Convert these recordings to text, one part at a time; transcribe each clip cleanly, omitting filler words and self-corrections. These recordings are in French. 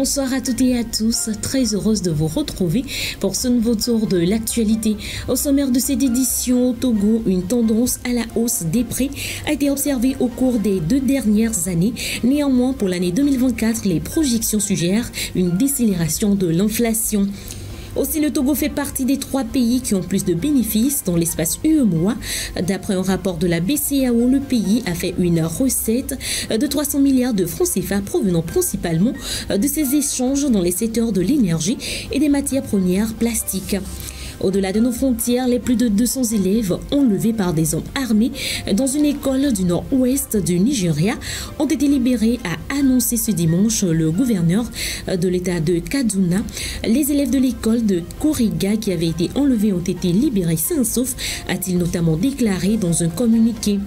Bonsoir à toutes et à tous, très heureuse de vous retrouver pour ce nouveau tour de l'actualité. Au sommaire de cette édition, au Togo, une tendance à la hausse des prix a été observée au cours des 2 dernières années. Néanmoins, pour l'année 2024, les projections suggèrent une décélération de l'inflation. Aussi, le Togo fait partie des 3 pays qui ont plus de bénéfices dans l'espace UEMOA. D'après un rapport de la BCEAO, le pays a fait une recette de 300 milliards de francs CFA provenant principalement de ses échanges dans les secteurs de l'énergie et des matières premières plastiques. Au-delà de nos frontières, les plus de 200 élèves enlevés par des hommes armés dans une école du nord-ouest du Nigeria ont été libérés, a annoncé ce dimanche le gouverneur de l'état de Kaduna. Les élèves de l'école de Kuriga qui avaient été enlevés ont été libérés sains et saufs, a-t-il notamment déclaré dans un communiqué.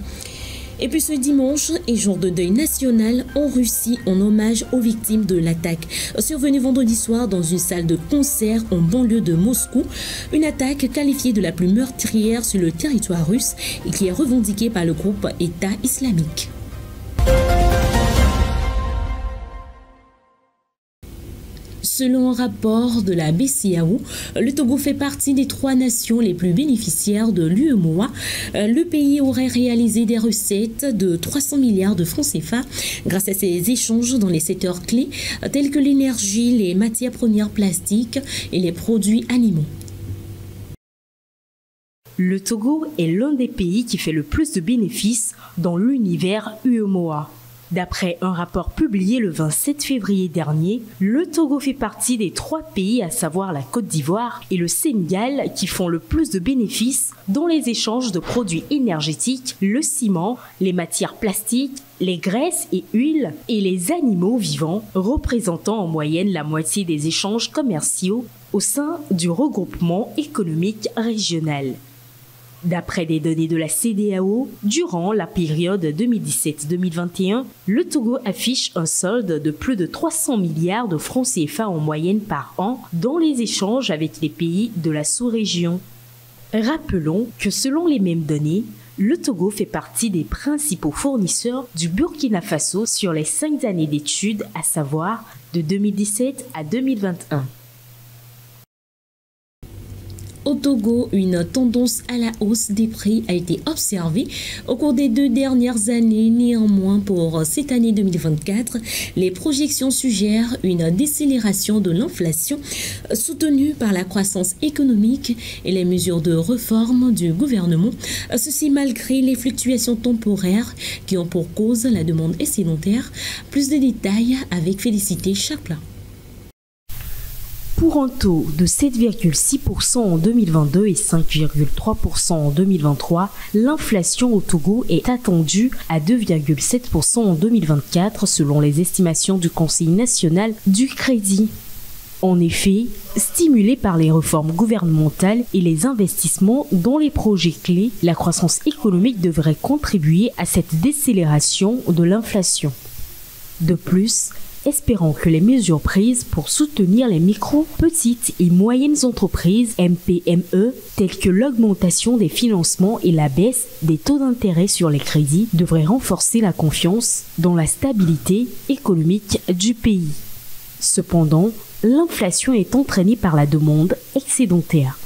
Et puis ce dimanche est jour de deuil national en Russie en hommage aux victimes de l'attaque survenue vendredi soir dans une salle de concert en banlieue de Moscou. Une attaque qualifiée de la plus meurtrière sur le territoire russe et qui est revendiquée par le groupe État islamique. Selon un rapport de la BCEAO, le Togo fait partie des 3 nations les plus bénéficiaires de l'UEMOA. Le pays aurait réalisé des recettes de 300 milliards de francs CFA grâce à ses échanges dans les secteurs clés tels que l'énergie, les matières premières plastiques et les produits animaux. Le Togo est l'un des pays qui fait le plus de bénéfices dans l'univers UEMOA. D'après un rapport publié le 27 février dernier, le Togo fait partie des 3 pays, à savoir la Côte d'Ivoire et le Sénégal, qui font le plus de bénéfices dans les échanges de produits énergétiques, le ciment, les matières plastiques, les graisses et huiles et les animaux vivants, représentant en moyenne la moitié des échanges commerciaux au sein du regroupement économique régional. D'après des données de la CEDEAO, durant la période 2017-2021, le Togo affiche un solde de plus de 300 milliards de francs CFA en moyenne par an dans les échanges avec les pays de la sous-région. Rappelons que selon les mêmes données, le Togo fait partie des principaux fournisseurs du Burkina Faso sur les 5 années d'études, à savoir de 2017 à 2021. Au Togo, une tendance à la hausse des prix a été observée au cours des 2 dernières années. Néanmoins, pour cette année 2024, les projections suggèrent une décélération de l'inflation soutenue par la croissance économique et les mesures de réforme du gouvernement. Ceci malgré les fluctuations temporaires qui ont pour cause la demande excédentaire. Plus de détails avec Félicité Chapla. Pour un taux de 7,6% en 2022 et 5,3% en 2023, l'inflation au Togo est attendue à 2,7% en 2024 selon les estimations du Conseil national du crédit. En effet, stimulée par les réformes gouvernementales et les investissements dans les projets clés, la croissance économique devrait contribuer à cette décélération de l'inflation. De plus, espérons que les mesures prises pour soutenir les micro, petites et moyennes entreprises MPME, telles que l'augmentation des financements et la baisse des taux d'intérêt sur les crédits, devraient renforcer la confiance dans la stabilité économique du pays. Cependant, l'inflation est entraînée par la demande excédentaire.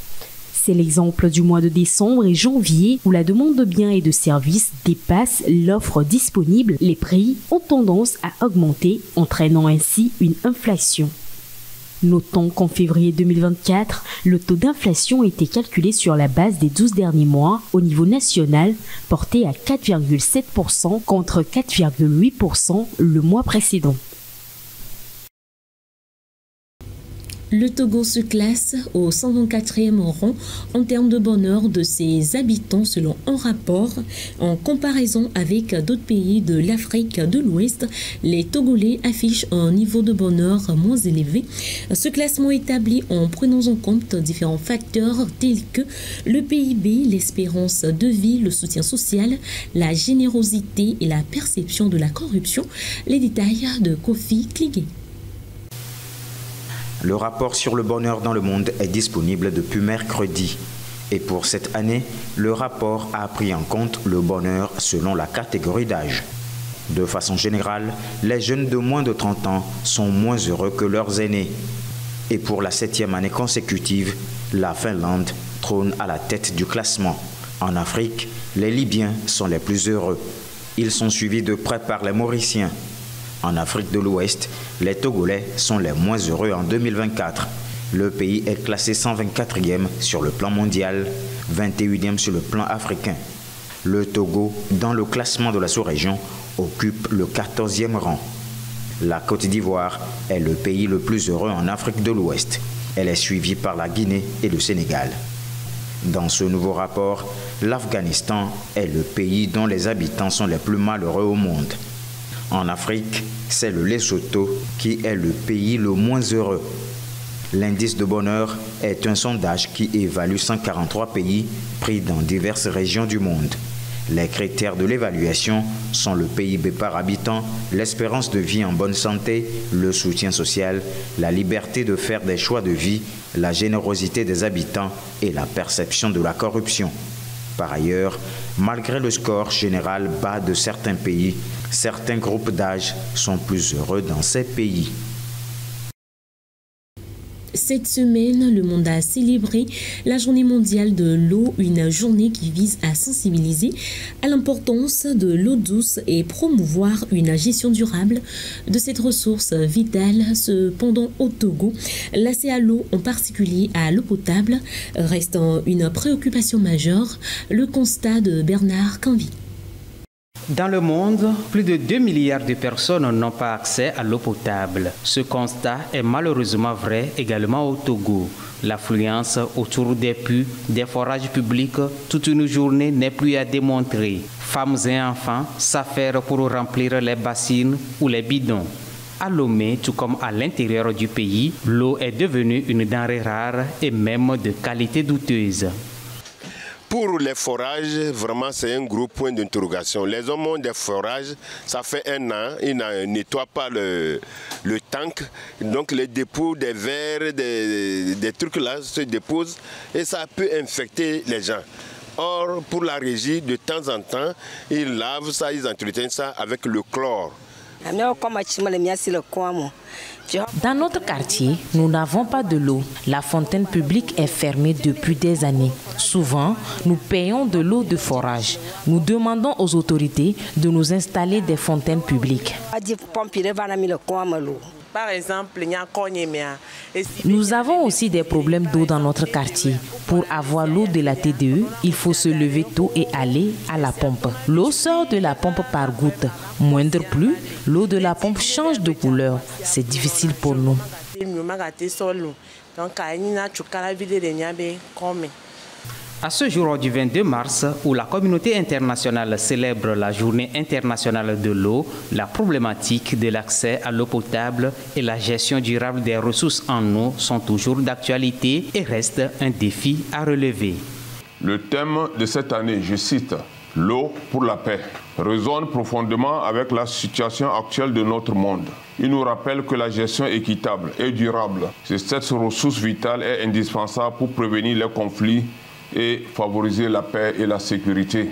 C'est l'exemple du mois de décembre et janvier où la demande de biens et de services dépasse l'offre disponible. Les prix ont tendance à augmenter, entraînant ainsi une inflation. Notons qu'en février 2024, le taux d'inflation a été calculé sur la base des 12 derniers mois au niveau national, porté à 4,7% contre 4,8% le mois précédent. Le Togo se classe au 124e rang en termes de bonheur de ses habitants selon un rapport. En comparaison avec d'autres pays de l'Afrique de l'Ouest, les Togolais affichent un niveau de bonheur moins élevé. Ce classement est établi en prenant en compte différents facteurs tels que le PIB, l'espérance de vie, le soutien social, la générosité et la perception de la corruption. Les détails de Kofi Kligé. Le rapport sur le bonheur dans le monde est disponible depuis mercredi. Et pour cette année, le rapport a pris en compte le bonheur selon la catégorie d'âge. De façon générale, les jeunes de moins de 30 ans sont moins heureux que leurs aînés. Et pour la 7e année consécutive, la Finlande trône à la tête du classement. En Afrique, les Libyens sont les plus heureux. Ils sont suivis de près par les Mauriciens. En Afrique de l'Ouest, les Togolais sont les moins heureux en 2024. Le pays est classé 124e sur le plan mondial, 21e sur le plan africain. Le Togo, dans le classement de la sous-région, occupe le 14e rang. La Côte d'Ivoire est le pays le plus heureux en Afrique de l'Ouest. Elle est suivie par la Guinée et le Sénégal. Dans ce nouveau rapport, l'Afghanistan est le pays dont les habitants sont les plus malheureux au monde. En Afrique, c'est le Lesotho qui est le pays le moins heureux. L'indice de bonheur est un sondage qui évalue 143 pays pris dans diverses régions du monde. Les critères de l'évaluation sont le PIB par habitant, l'espérance de vie en bonne santé, le soutien social, la liberté de faire des choix de vie, la générosité des habitants et la perception de la corruption. Par ailleurs, malgré le score général bas de certains pays, certains groupes d'âge sont plus heureux dans ces pays. Cette semaine, le monde a célébré la Journée mondiale de l'eau, une journée qui vise à sensibiliser à l'importance de l'eau douce et promouvoir une gestion durable de cette ressource vitale. Cependant, au Togo, l'accès à l'eau, en particulier à l'eau potable, reste une préoccupation majeure. Le constat de Bernard Canvi. Dans le monde, plus de 2 milliards de personnes n'ont pas accès à l'eau potable. Ce constat est malheureusement vrai également au Togo. L'affluence autour des puits, des forages publics, toute une journée n'est plus à démontrer. Femmes et enfants s'affairent pour remplir les bassines ou les bidons. À Lomé, tout comme à l'intérieur du pays, l'eau est devenue une denrée rare et même de qualité douteuse. Pour les forages, vraiment c'est un gros point d'interrogation. Les hommes ont des forages, ça fait 1 an, ils ne nettoient pas le tank. Donc les dépôts des verres, des trucs là se déposent et ça peut infecter les gens. Or, pour la régie, de temps en temps, ils lavent ça, ils entretiennent ça avec le chlore. Dans notre quartier, nous n'avons pas de l'eau. La fontaine publique est fermée depuis des années. Souvent, nous payons de l'eau de forage. Nous demandons aux autorités de nous installer des fontaines publiques. Par exemple, nous avons aussi des problèmes d'eau dans notre quartier. Pour avoir l'eau de la TDE, il faut se lever tôt et aller à la pompe. L'eau sort de la pompe par goutte. Moindre pluie, l'eau de la pompe change de couleur. C'est difficile pour nous. À ce jour du 22 mars, où la communauté internationale célèbre la Journée internationale de l'eau, la problématique de l'accès à l'eau potable et la gestion durable des ressources en eau sont toujours d'actualité et restent un défi à relever. Le thème de cette année, je cite, « L'eau pour la paix », résonne profondément avec la situation actuelle de notre monde. Il nous rappelle que la gestion équitable et durable de cette ressource vitale est indispensable pour prévenir les conflits et favoriser la paix et la sécurité.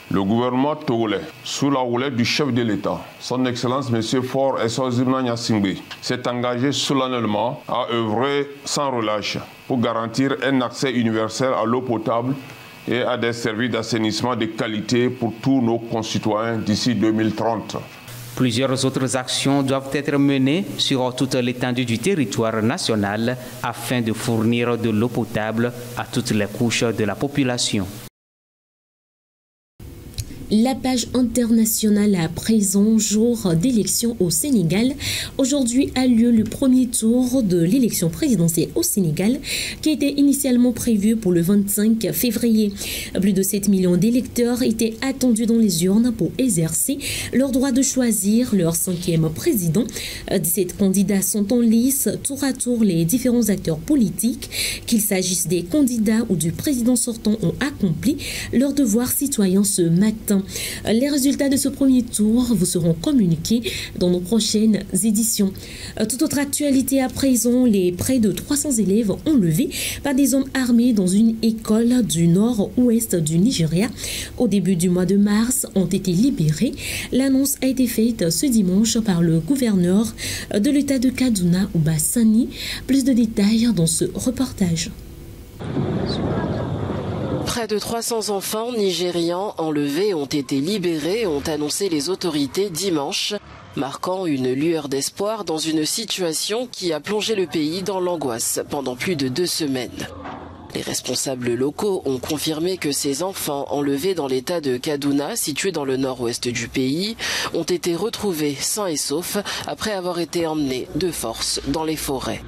Le gouvernement togolais, sous la houlette du chef de l'État, son Excellence M. Faure Essozimna Gnassingbé, s'est engagé solennellement à œuvrer sans relâche pour garantir un accès universel à l'eau potable et à des services d'assainissement de qualité pour tous nos concitoyens d'ici 2030. Plusieurs autres actions doivent être menées sur toute l'étendue du territoire national afin de fournir de l'eau potable à toutes les couches de la population. La page internationale à présent, jour d'élection au Sénégal. Aujourd'hui a lieu le premier tour de l'élection présidentielle au Sénégal qui était initialement prévu pour le 25 février. Plus de 7 millions d'électeurs étaient attendus dans les urnes pour exercer leur droit de choisir leur 5e président. 17 candidats sont en lice. Tour à tour, les différents acteurs politiques, qu'il s'agisse des candidats ou du président sortant, ont accompli leur devoir citoyen ce matin. 2020. Les résultats de ce premier tour vous seront communiqués dans nos prochaines éditions. Toute autre actualité à présent, les près de 300 élèves enlevés par des hommes armés dans une école du nord-ouest du Nigeria au début du mois de mars ont été libérés. L'annonce a été faite ce dimanche par le gouverneur de l'état de Kaduna, Uba Sani. Plus de détails dans ce reportage. Près de 300 enfants nigérians enlevés ont été libérés, ont annoncé les autorités dimanche, marquant une lueur d'espoir dans une situation qui a plongé le pays dans l'angoisse pendant plus de 2 semaines. Les responsables locaux ont confirmé que ces enfants enlevés dans l'état de Kaduna, situé dans le nord-ouest du pays, ont été retrouvés sains et saufs après avoir été emmenés de force dans les forêts.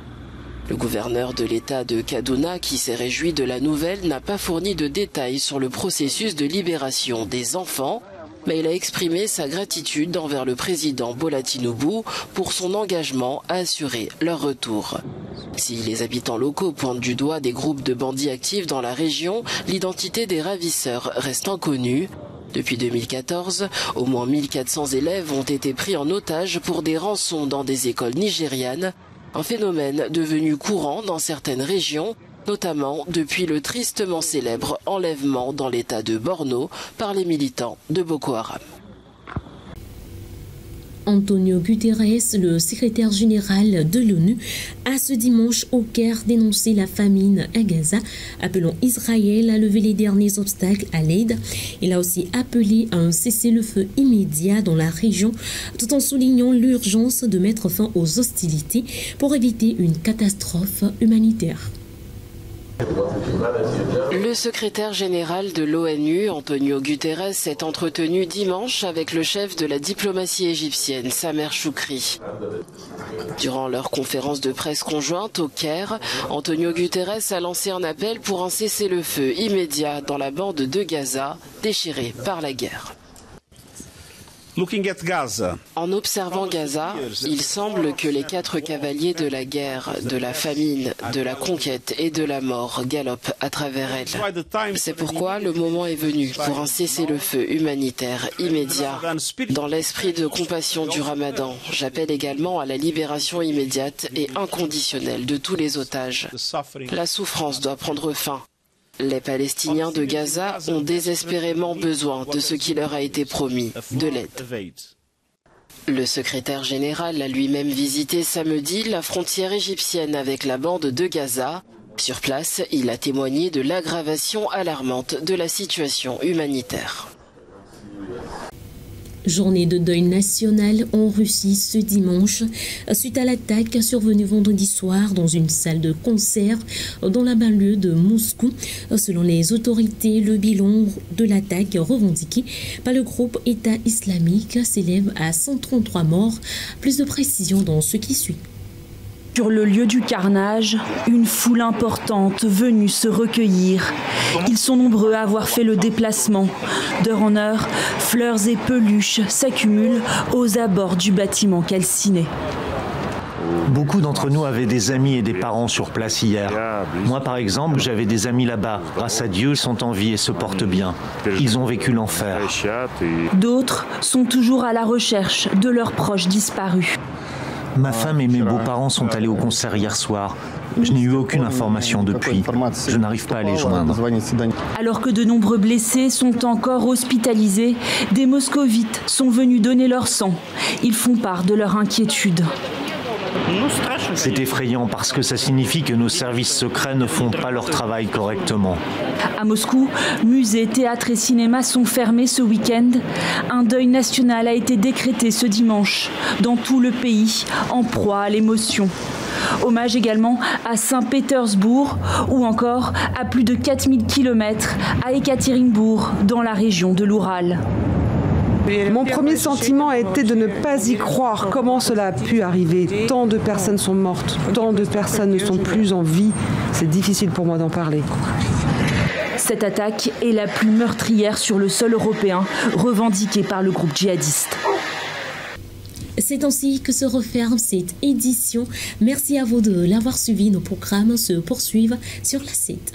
Le gouverneur de l'état de Kaduna, qui s'est réjoui de la nouvelle, n'a pas fourni de détails sur le processus de libération des enfants, mais il a exprimé sa gratitude envers le président Bola Tinubu pour son engagement à assurer leur retour. Si les habitants locaux pointent du doigt des groupes de bandits actifs dans la région, l'identité des ravisseurs reste inconnue. Depuis 2014, au moins 1400 élèves ont été pris en otage pour des rançons dans des écoles nigérianes, un phénomène devenu courant dans certaines régions, notamment depuis le tristement célèbre enlèvement dans l'état de Borno par les militants de Boko Haram. Antonio Guterres, le secrétaire général de l'ONU, a ce dimanche au Caire dénoncé la famine à Gaza, appelant Israël à lever les derniers obstacles à l'aide. Il a aussi appelé à un cessez-le-feu immédiat dans la région, tout en soulignant l'urgence de mettre fin aux hostilités pour éviter une catastrophe humanitaire. Le secrétaire général de l'ONU, Antonio Guterres, s'est entretenu dimanche avec le chef de la diplomatie égyptienne, Samer Choukri. Durant leur conférence de presse conjointe au Caire, Antonio Guterres a lancé un appel pour un cessez-le-feu immédiat dans la bande de Gaza, déchirée par la guerre. En observant Gaza, il semble que les 4 cavaliers de la guerre, de la famine, de la conquête et de la mort galopent à travers elle. C'est pourquoi le moment est venu pour un cessez-le-feu humanitaire immédiat. Dans l'esprit de compassion du Ramadan, j'appelle également à la libération immédiate et inconditionnelle de tous les otages. La souffrance doit prendre fin. Les Palestiniens de Gaza ont désespérément besoin de ce qui leur a été promis, de l'aide. Le secrétaire général a lui-même visité samedi la frontière égyptienne avec la bande de Gaza. Sur place, il a témoigné de l'aggravation alarmante de la situation humanitaire. Journée de deuil national en Russie ce dimanche suite à l'attaque survenue vendredi soir dans une salle de concert dans la banlieue de Moscou. Selon les autorités, le bilan de l'attaque revendiquée par le groupe État islamique s'élève à 133 morts. Plus de précisions dans ce qui suit. Sur le lieu du carnage, une foule importante venue se recueillir. Ils sont nombreux à avoir fait le déplacement. D'heure en heure, fleurs et peluches s'accumulent aux abords du bâtiment calciné. Beaucoup d'entre nous avaient des amis et des parents sur place hier. Moi, par exemple, j'avais des amis là-bas. Grâce à Dieu, ils sont en vie et se portent bien. Ils ont vécu l'enfer. D'autres sont toujours à la recherche de leurs proches disparus. Ma femme et mes beaux-parents sont allés au concert hier soir. Je n'ai eu aucune information depuis. Je n'arrive pas à les joindre. Alors que de nombreux blessés sont encore hospitalisés, des moscovites sont venus donner leur sang. Ils font part de leur inquiétude. C'est effrayant parce que ça signifie que nos services secrets ne font pas leur travail correctement. À Moscou, musées, théâtres et cinémas sont fermés ce week-end. Un deuil national a été décrété ce dimanche dans tout le pays, en proie à l'émotion. Hommage également à Saint-Pétersbourg ou encore à plus de 4000 km à Ekaterinbourg, dans la région de l'Oural. Mon premier sentiment a été de ne pas y croire. Comment cela a pu arriver? Tant de personnes sont mortes, tant de personnes ne sont plus en vie. C'est difficile pour moi d'en parler. Cette attaque est la plus meurtrière sur le sol européen, revendiquée par le groupe djihadiste. C'est ainsi que se referme cette édition. Merci à vous de l'avoir suivi. Nos programmes se poursuivent sur la 7.